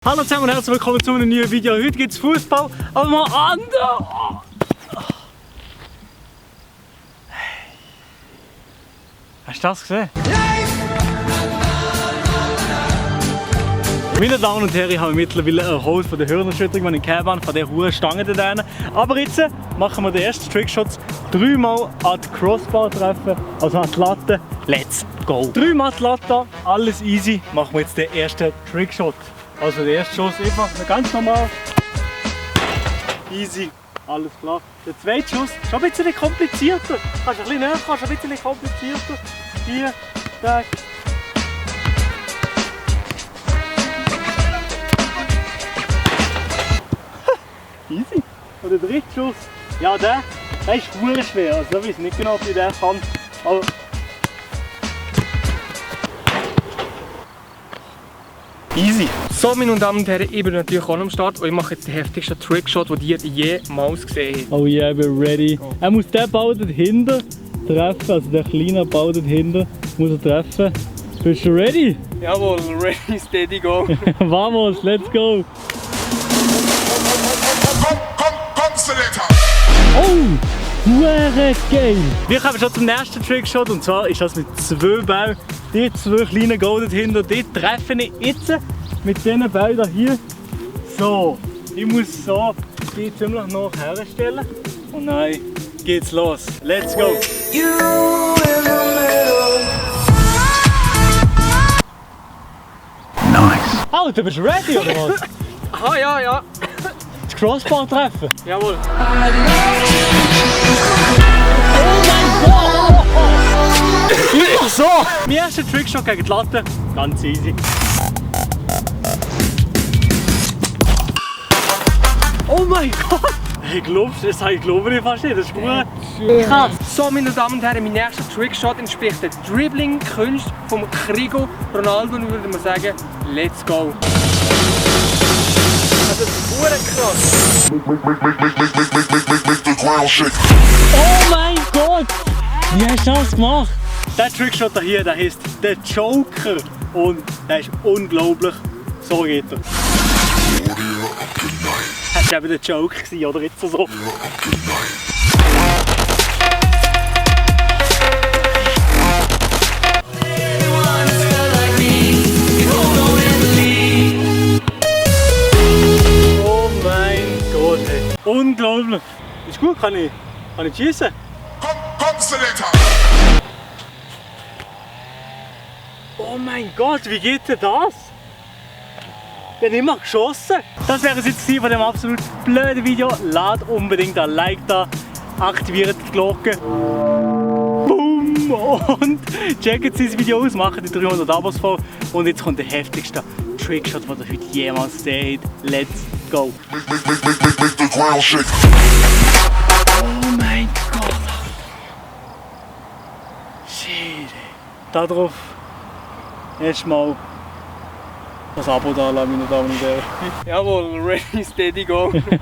Hallo zusammen und herzlich willkommen zu einem neuen Video. Heute gibt es Fußball, aber mal anders. Hast du das gesehen? Meine Damen und Herren, ich habe mich mittlerweile erholt von der Hirnerschütterung, wenn ich gehabt habe, von der hohen Stange da drinnen. Aber jetzt machen wir den ersten Trickshot. 3-mal an die Crossbar treffen, also an die Latte. Let's go! 3-mal die Latte, alles easy. Machen wir jetzt den ersten Trickshot. Also der erste Schuss einfach ganz normal. Easy, alles klar. Der zweite Schuss ist schon ein bisschen komplizierter. Kannst ein bisschen näher, kannst ein bisschen komplizierter. Hier, da. Easy. Und der dritte Schuss, ja der ist verdammt schwer. Also ich weiß nicht genau, ob ich den kann. Aber easy. So, meine Damen und Herren, ich bin natürlich auch am Start und ich mache jetzt den heftigsten Trickshot, den ihr jemals gesehen habt. oh yeah, we're ready. Er muss den Ball dort hinten treffen, also den kleinen Ball dort hinten muss er treffen. Bist du ready? Jawohl, ready, steady, go. Vamos, let's go! Oh! Huere geil! Wir kommen schon zum nächsten Trickshot und zwar ist das mit 2 Bällen. Die 2 kleinen Goal dort hinten, die treffe ich jetzt mit diesen Bällen hier. So, ich muss so die ziemlich noch herstellen. Und dann geht's los. Let's go! Nice! Alter, bist du ready oder was? Ah, ja. Das Crossbar treffen? Jawohl. Ach so! Mein erster Trickshot gegen die Latte. Ganz easy. Oh mein Gott! Ich glaube, das glaube ich fast nicht. Das ist gut. Krass. So, meine Damen und Herren, mein nächster Trickshot entspricht der Dribbling-Kunst vom Cristiano Ronaldo und ich würde mal sagen, let's go. Das ist krass. Oh mein Gott! Wie hast du das gemacht? Der Trickshot hier, der heisst der Joker. Und der ist unglaublich. So geht er. Das war eben der Joker, oder jetzt so? Oh mein Gott, ey. Unglaublich. Ist gut, kann ich schießen? Oh mein Gott, wie geht denn das? Ich habe nicht mal geschossen. Das wäre es jetzt von dem absolut blöden Video. Lasst unbedingt ein Like da, aktiviert die Glocke. Boom! Und checkt dieses Video aus, macht die 300 Abos voll. Und jetzt kommt der heftigste Trickshot, den ihr heute jemals gesehen habt. Let's go! Oh mein Gott! Shit! Da drauf erstmal das Abo da lassen, meine Damen und Herren. Jawohl, ready, steady, go.